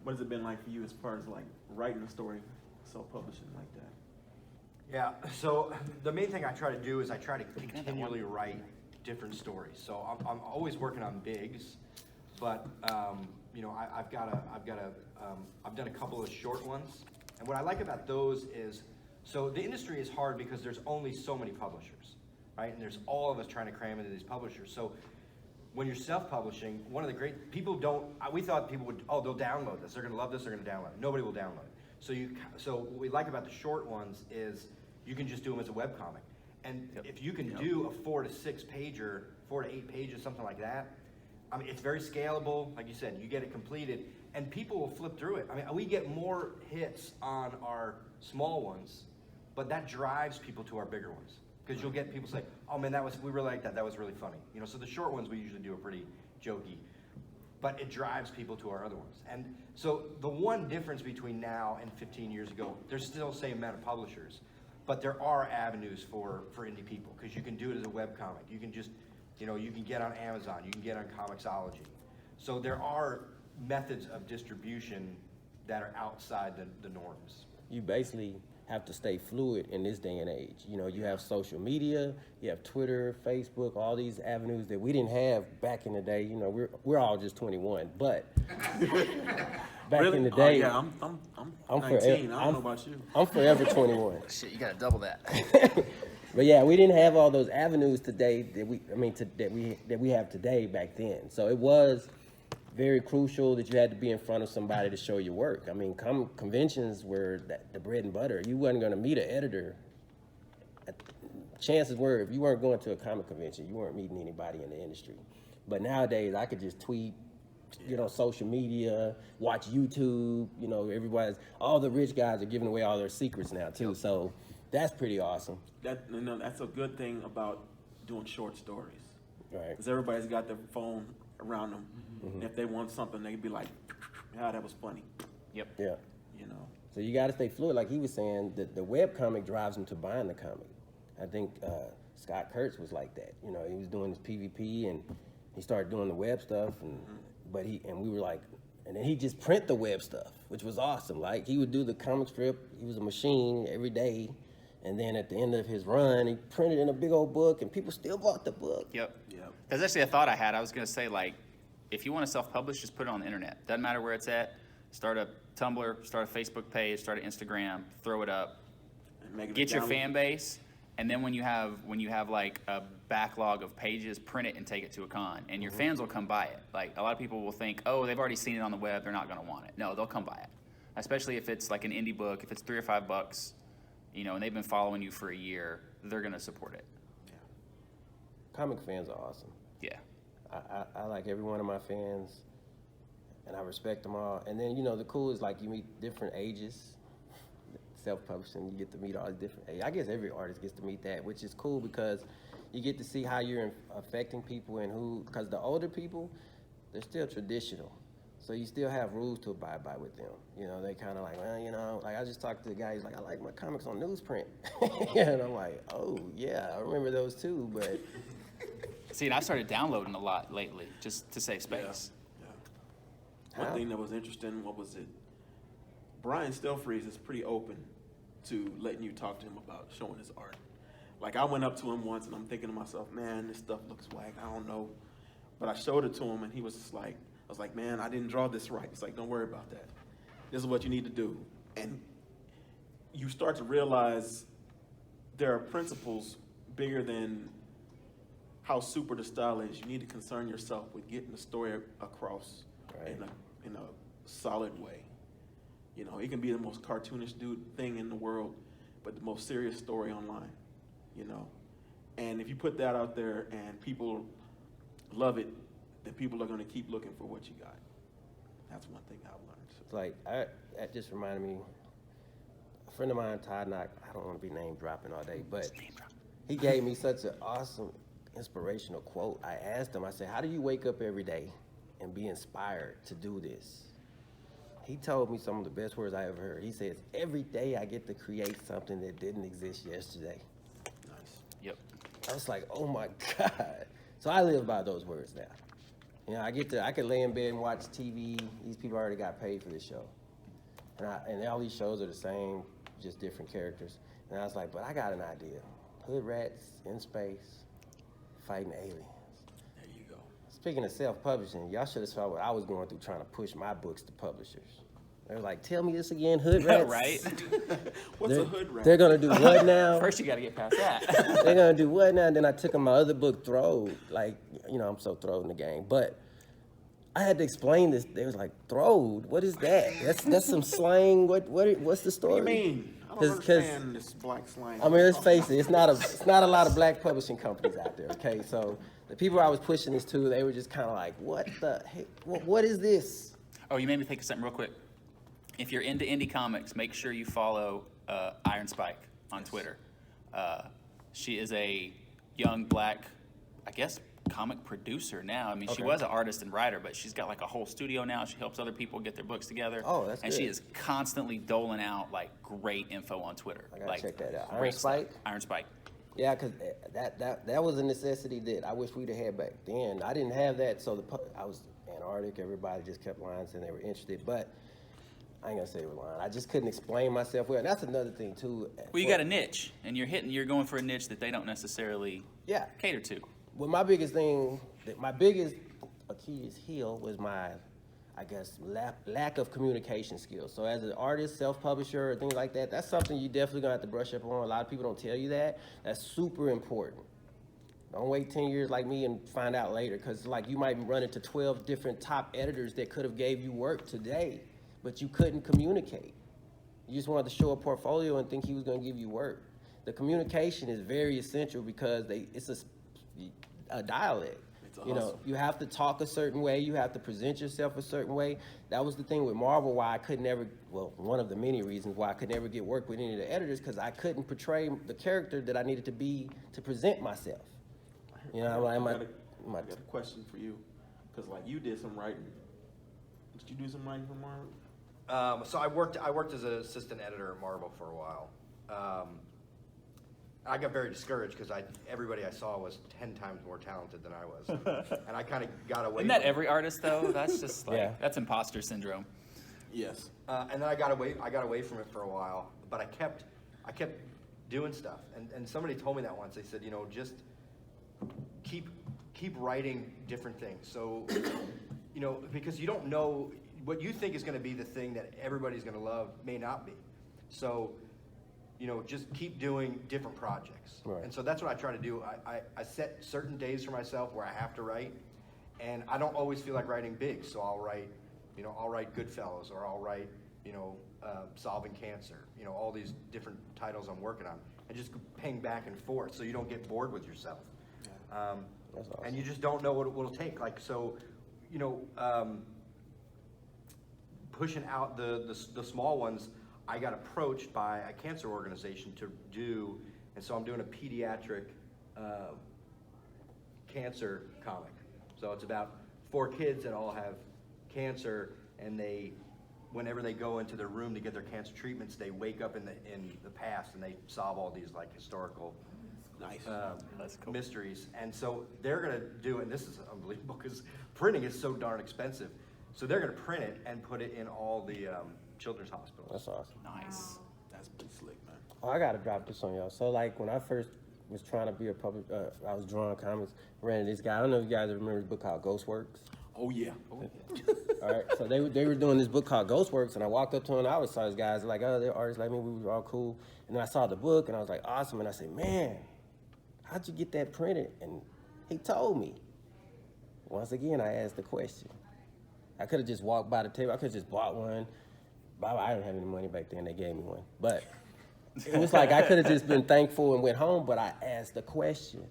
What has it been like for you as far as like writing a story, self-publishing like that? Yeah, so the main thing I try to do is I try to continually write different stories. So I'm always working on bigs, but you know, I've done a couple of short ones. And what I like about those is, so the industry is hard because there's only so many publishers, right? And there's all of us trying to cram into these publishers. So when you're self-publishing, one of the great, people don't, we thought people would, oh, they'll download this, they're gonna love this, they're gonna download it. Nobody will download it. So what we like about the short ones is you can just do them as a webcomic. And if you can do a 4 to 6 pager, 4 to 8 pages, something like that, I mean, it's very scalable. Like you said, you get it completed and people will flip through it. I mean, we get more hits on our small ones, but that drives people to our bigger ones. Because you'll get people say, oh man, we really like that, that was really funny. You know, so the short ones we usually do are pretty jokey, but it drives people to our other ones. And so the one difference between now and 15 years ago, there's still the same amount of publishers, but there are avenues for indie people, because you can do it as a webcomic. You can just, you know, you can get on Amazon, you can get on Comixology. So there are methods of distribution that are outside the norms. You basically have to stay fluid in this day and age. You know, you have social media, you have Twitter, Facebook, all these avenues that we didn't have back in the day. You know, we're all just 21, but back Really? in the day, yeah, I'm 19. forever, I don't know about you. I'm forever 21. Shit, you gotta double that. But yeah, we didn't have all those avenues today that we have today back then. So it was very crucial that you had to be in front of somebody to show your work. I mean, conventions were the bread and butter. You wasn't going to meet an editor. Chances were, if you weren't going to a comic convention, you weren't meeting anybody in the industry. But nowadays, I could just tweet, get on social media, watch YouTube. You know, all the rich guys are giving away all their secrets now too. So that's pretty awesome. That's a good thing about doing short stories. Right. Because everybody's got their phone around them. Mm-hmm. And if they want something, they can be like, "Ah, that was funny." Yep. Yeah. You know. So you got to stay fluid. Like he was saying, the web comic drives them to buying the comic. I think Scott Kurtz was like that. You know, he was doing his PvP and he started doing the web stuff, and we were like, and then he just print the web stuff, which was awesome. Like he would do the comic strip. He was a machine every day. And then at the end of his run, he printed in a big old book, and people still bought the book. Yep. That's actually a thought I had. I was going to say, like, if you want to self-publish, just put it on the internet. Doesn't matter where it's at. Start a Tumblr, start a Facebook page, start an Instagram, throw it up. Get your fan base, and then when you have like a backlog of pages, print it and take it to a con, and your fans will come buy it. Like a lot of people will think, oh, they've already seen it on the web, they're not going to want it. No, they'll come buy it. Especially if it's like an indie book, if it's $3 or $5. You know, and they've been following you for a year, they're going to support it. Yeah. Comic fans are awesome. Yeah. I like every one of my fans, and I respect them all. And then, you know, the cool is like you meet different ages. Self-publishing, you get to meet all the different ages. I guess every artist gets to meet that, which is cool because you get to see how you're affecting people and because the older people, they're still traditional. So you still have rules to abide by with them. You know, they kind of like, well, you know, like I just talked to the guy, he's like, I like my comics on newsprint. And I'm like, oh, yeah, I remember those too, but. See, and I started downloading a lot lately just to save space. Yeah. One thing that was interesting, what was it? Brian Stelfreeze is pretty open to letting you talk to him about showing his art. Like I went up to him once and I'm thinking to myself, man, this stuff looks whack, I don't know. But I showed it to him and he was just like, I was like, man, I didn't draw this right. It's like, don't worry about that. This is what you need to do. And you start to realize there are principles bigger than how super the style is. You need to concern yourself with getting the story across in a solid way. You know, it can be the most cartoonish thing in the world, but the most serious story online, you know. And if you put that out there and people love it, then people are going to keep looking for what you got. That's one thing I've learned. It's like, that just reminded me, a friend of mine, Todd Knock, I don't want to be name dropping all day, but he gave me such an awesome, inspirational quote. I asked him, I said, how do you wake up every day and be inspired to do this? He told me some of the best words I ever heard. He says, every day I get to create something that didn't exist yesterday. Nice. Yep. I was like, oh my God. So I live by those words now. You know, I could lay in bed and watch TV. These people already got paid for this show. And all these shows are the same, just different characters. And I was like, but I got an idea. Hood rats in space, fighting aliens. There you go. Speaking of self-publishing, y'all should have saw what I was going through trying to push my books to publishers. They were like, tell me this again, hood rats. Right? What's a hood rat? They're going to do what now? First, you got to get past that. They're going to do what now? And then I took them my other book, Throwed. Like, you know, I'm so throwed in the game. But I had to explain this. They was like, Throwed? What is that? That's some slang. What's the story? What do you mean? I don't understand this black slang. I mean, let's face it. It's not a lot of black publishing companies out there. Okay, so the people I was pushing this to, they were just kind of like, what the heck? What is this? Oh, you made me think of something real quick. If you're into indie comics, make sure you follow Iron Spike on Twitter. She is a young black, I guess, comic producer now. I mean, she was an artist and writer, but she's got like a whole studio now. She helps other people get their books together. Oh, that's and good. she is constantly doling out like great info on Twitter. I gotta like, check that out. great Iron stuff. Spike? Iron Spike. Yeah, because that was a necessity that I wish we'd have had back then. I didn't have that, so I was Antarctic. Everybody just kept lying, saying they were interested, but I ain't gonna say they were lying. I just couldn't explain myself well. And that's another thing too. Well, you got a niche, and you're going for a niche that they don't necessarily cater to. Well, my biggest Achilles heel was my, I guess, lack of communication skills. So as an artist, self-publisher, or things like that, that's something you definitely gonna have to brush up on. A lot of people don't tell you that. That's super important. Don't wait 10 years like me and find out later, because like you might run into 12 different top editors that could have gave you work today, but you couldn't communicate. You just wanted to show a portfolio and think he was gonna give you work. The communication is very essential because it's a dialect. You know, you have to talk a certain way, you have to present yourself a certain way. That was the thing with Marvel, why I could never, well, one of the many reasons why I could never get work with any of the editors, because I couldn't portray the character that I needed to be to present myself. You know, I got a question for you, because like you did some writing. Did you do some writing for Marvel? So I worked as an assistant editor at Marvel for a while. I got very discouraged because everybody I saw was 10 times more talented than I was, and I kind of got away. Isn't that every artist though? That's just like that's imposter syndrome. Yes. And then I got away from it for a while, but I kept doing stuff. And somebody told me that once. They said, you know, just keep writing different things. So, you know, because you don't know what you think is going to be the thing that everybody's going to love may not be. So, you know, just keep doing different projects. Right. And so that's what I try to do. I set certain days for myself where I have to write, and I don't always feel like writing big. So I'll write Goodfellas, or I'll write, you know, Solving Cancer, you know, all these different titles I'm working on, and just ping back and forth so you don't get bored with yourself. That's awesome. And you just don't know what it'll take. Like, so, you know, pushing out the small ones, I got approached by a cancer organization to do, and so I'm doing a pediatric cancer comic. So it's about 4 kids that all have cancer, and whenever they go into their room to get their cancer treatments, they wake up in the past and they solve all these like historical That's cool. mysteries. And so they're gonna do it, and this is unbelievable because printing is so darn expensive. So they're gonna print it and put it in all the children's hospitals. That's awesome. Nice. That's pretty slick, man. Oh, I gotta drop this on y'all. So like when I first was trying to be a public, I was drawing comics, ran into this guy. I don't know if you guys remember this book called Ghostworks. Oh yeah. All right, so they were doing this book called Ghostworks, and I walked up to him, and I always saw these guys like, oh, they're artists like me, we were all cool. And then I saw the book, and I was like, awesome, and I said, man, how'd you get that printed? And he told me. Once again, I asked the question. I could have just walked by the table, I could have just bought one. I didn't have any money back then, they gave me one. But it was like I could have just been thankful and went home, but I asked the question.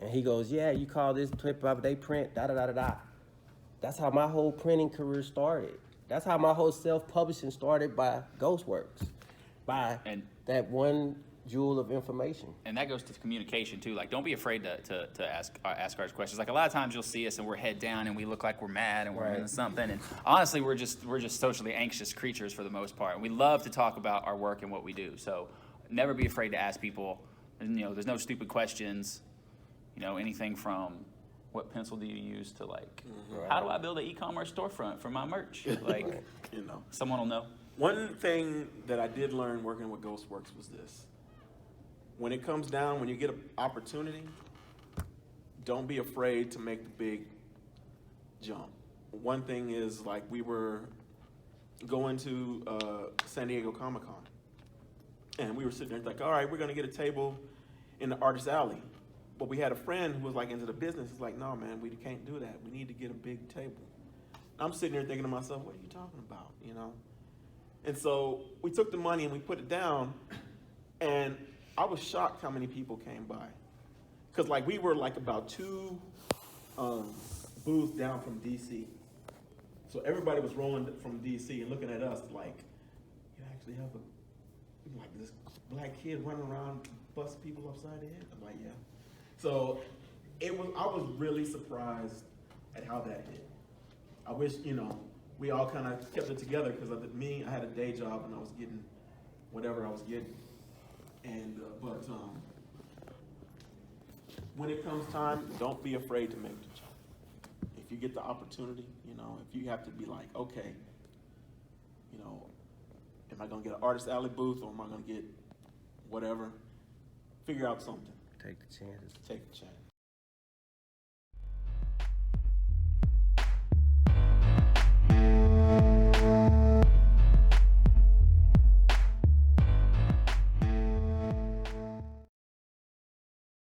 And he goes, yeah, you call this, they print, da-da-da-da-da. That's how my whole printing career started. That's how my whole self-publishing started, by Ghostworks, by that one jewel of information. And that goes to communication too. Like, don't be afraid to ask our questions. Like, a lot of times you'll see us and we're head down and we look like we're mad and we're in something. And honestly, we're just socially anxious creatures for the most part. We love to talk about our work and what we do. So never be afraid to ask people. And, you know, there's no stupid questions. You know, anything from, What pencil do you use to like? Right. How do I build an e-commerce storefront for my merch? Like, You know. someone will know. One thing that I did learn working with Ghostworks was this. When it comes down, when you get an opportunity, don't be afraid to make the big jump. One thing is, like, we were going to San Diego Comic-Con, and we were sitting there like, all right, we're gonna get a table in the Artist Alley. But we had a friend who was like into the business. He's like, no, man, we can't do that. We need to get a big table. I'm sitting there thinking to myself, what are you talking about, you know? And so we took the money and we put it down, and I was shocked how many people came by. Because, like, we were, like, about 2 booths down from D.C. So everybody was rolling from D.C. and looking at us like, you actually have this black kid running around busting people upside the head? I'm like, yeah. So I was really surprised at how that hit. I wish, we all kind of kept it together, because I had a day job and I was getting whatever I was getting. And, but when it comes time, don't be afraid to make the jump. If you get the opportunity, if you have to be like, okay, am I gonna get an Artist Alley booth, or am I gonna get whatever? Figure out something. Take the chances. Take the chance.